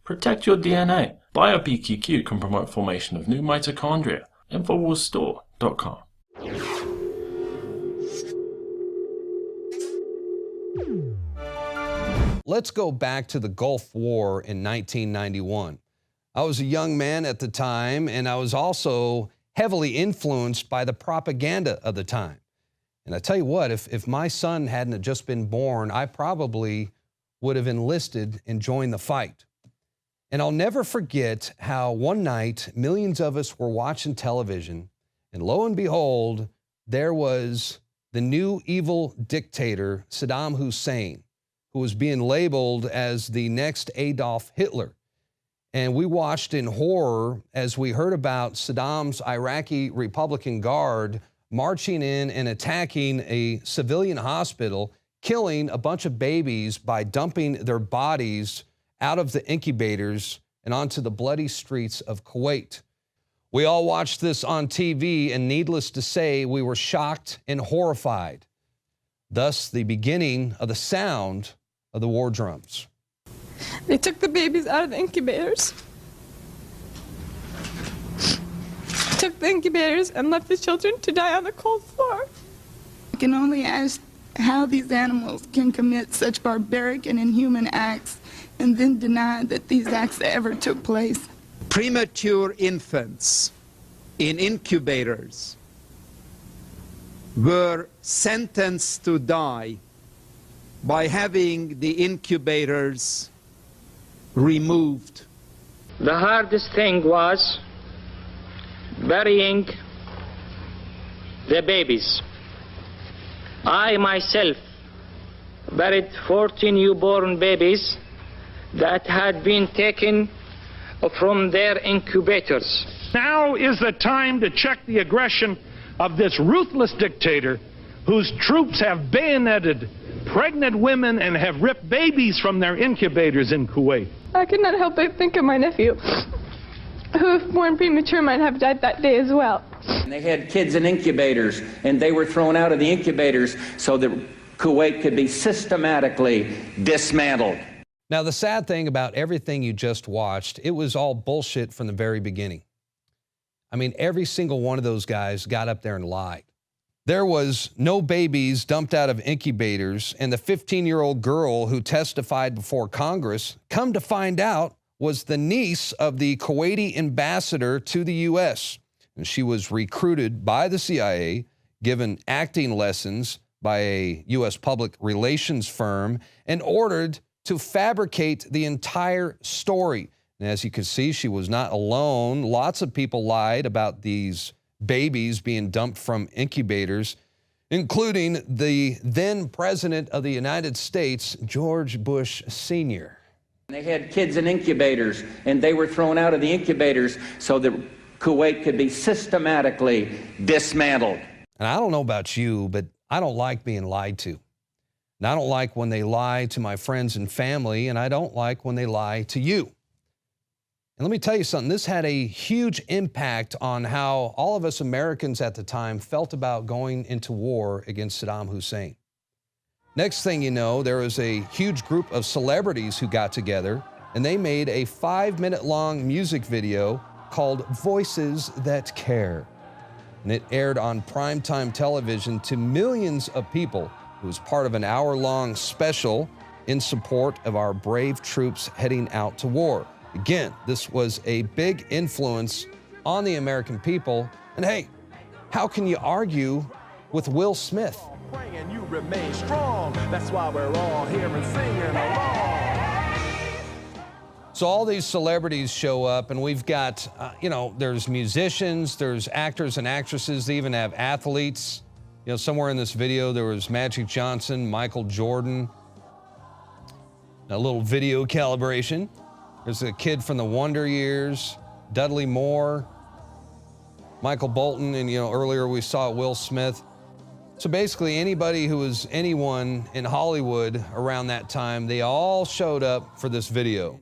Protect your DNA. BioPQQ can promote formation of new mitochondria. Infowarsstore.com. Let's go back to the Gulf War in 1991. I was a young man at the time, and I was also heavily influenced by the propaganda of the time. And I tell you what, if my son hadn't just been born, I probably would have enlisted and joined the fight. And I'll never forget how one night millions of us were watching television, and lo and behold, there was the new evil dictator, Saddam Hussein, who was being labeled as the next Adolf Hitler. And we watched in horror as we heard about Saddam's Iraqi Republican Guard marching in and attacking a civilian hospital, killing a bunch of babies by dumping their bodies out of the incubators and onto the bloody streets of Kuwait. We all watched this on TV, and needless to say, we were shocked and horrified. Thus, the beginning of the sound of the war drums. They took the babies out of the incubators, took the incubators and left the children to die on the cold floor. I can only ask how these animals can commit such barbaric and inhuman acts and then deny that these acts ever took place. Premature infants in incubators were sentenced to die by having the incubators removed. The hardest thing was burying the babies. I myself buried 14 newborn babies that had been taken from their incubators. Now is the time to check the aggression of this ruthless dictator whose troops have bayoneted pregnant women and have ripped babies from their incubators in Kuwait. I could not help but think of my nephew, who, if born premature, might have died that day as well. They had kids in incubators, and they were thrown out of the incubators so that Kuwait could be systematically dismantled. Now, the sad thing about everything you just watched, it was all bullshit from the very beginning. I mean, every single one of those guys got up there and lied. There was no babies dumped out of incubators, and the 15-year-old girl who testified before Congress, come to find out, was the niece of the Kuwaiti ambassador to the U.S. And she was recruited by the CIA, given acting lessons by a U.S. public relations firm, and ordered to fabricate the entire story. And as you can see, she was not alone. Lots of people lied about these babies being dumped from incubators, including the then President of the United States, George Bush Sr. They had kids in incubators, and they were thrown out of the incubators so that Kuwait could be systematically dismantled. And I don't know about you, but I don't like being lied to. And I don't like when they lie to my friends and family, and I don't like when they lie to you. And let me tell you something, this had a huge impact on how all of us Americans at the time felt about going into war against Saddam Hussein. Next thing you know, there was a huge group of celebrities who got together, and they made a 5-minute-long music video called Voices That Care. And it aired on primetime television to millions of people. It was part of an hour-long special in support of our brave troops heading out to war. Again, this was a big influence on the American people. And hey, how can you argue with Will Smith? And you remain strong. That's why we're all here and singing along. So all these celebrities show up, and we've got, there's musicians, there's actors and actresses, they even have athletes. Somewhere in this video, there was Magic Johnson, Michael Jordan, a little video calibration. There's a kid from the Wonder Years, Dudley Moore, Michael Bolton, and earlier we saw Will Smith. So basically anybody who was anyone in Hollywood around that time, they all showed up for this video.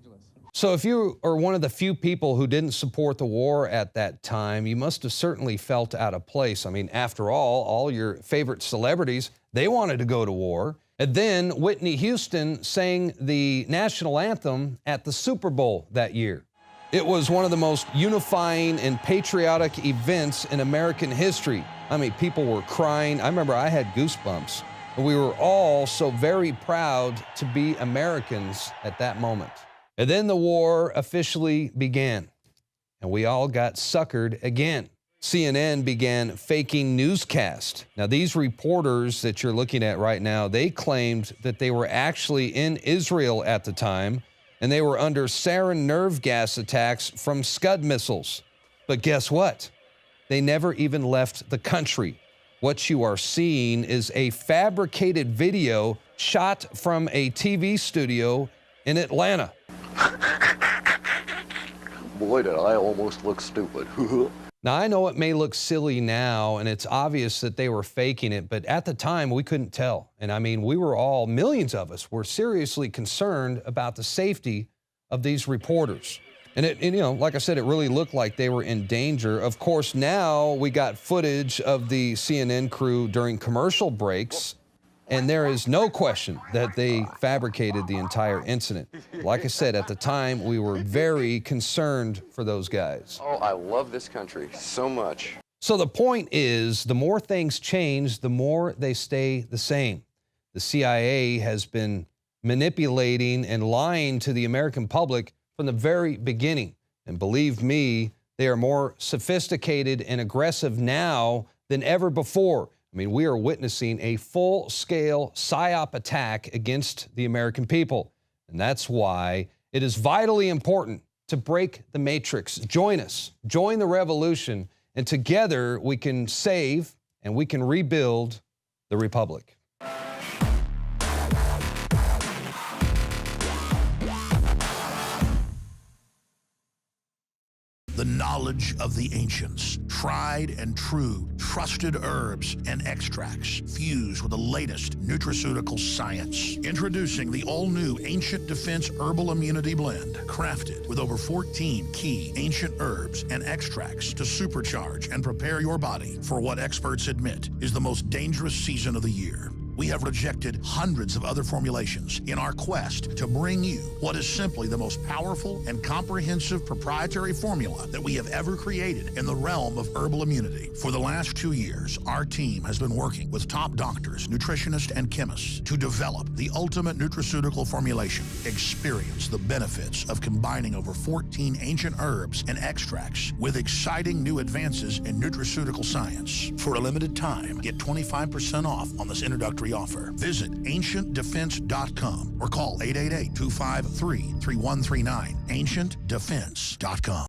So if you are one of the few people who didn't support the war at that time, you must have certainly felt out of place. I mean, after all your favorite celebrities, they wanted to go to war. And then Whitney Houston sang the national anthem at the Super Bowl that year. It was one of the most unifying and patriotic events in American history. I mean, people were crying. I remember I had goosebumps. We were all so very proud to be Americans at that moment. And then the war officially began, and we all got suckered again. CNN began faking newscasts. Now, these reporters that you're looking at right now, they claimed that they were actually in Israel at the time, and they were under sarin nerve gas attacks from Scud missiles. But guess what? They never even left the country. What you are seeing is a fabricated video shot from a TV studio in Atlanta. Boy, did I almost look stupid. Now, I know it may look silly now, and it's obvious that they were faking it, but at the time, we couldn't tell. And I mean, we were all, millions of us, were seriously concerned about the safety of these reporters. And you know, like I said, it really looked like they were in danger. Of course, now we got footage of the CNN crew during commercial breaks, and there is no question that they fabricated the entire incident. Like I said, at the time, we were very concerned for those guys. Oh, I love this country so much. So the point is, the more things change, the more they stay the same. The CIA has been manipulating and lying to the American public from the very beginning. And believe me, they are more sophisticated and aggressive now than ever before. I mean, we are witnessing a full-scale PSYOP attack against the American people. And that's why it is vitally important to break the matrix. Join us, join the revolution, and together we can save and we can rebuild the republic. The knowledge of the ancients, tried and true, trusted herbs and extracts fused with the latest nutraceutical science. Introducing the all-new Ancient Defense Herbal Immunity Blend, crafted with over 14 key ancient herbs and extracts to supercharge and prepare your body for what experts admit is the most dangerous season of the year. We have rejected hundreds of other formulations in our quest to bring you what is simply the most powerful and comprehensive proprietary formula that we have ever created in the realm of herbal immunity. For the last 2 years, our team has been working with top doctors, nutritionists, and chemists to develop the ultimate nutraceutical formulation. Experience the benefits of combining over 14 ancient herbs and extracts with exciting new advances in nutraceutical science. For a limited time, get 25% off on this introductory offer. Visit ancientdefense.com or call 888-253-3139. ancientdefense.com.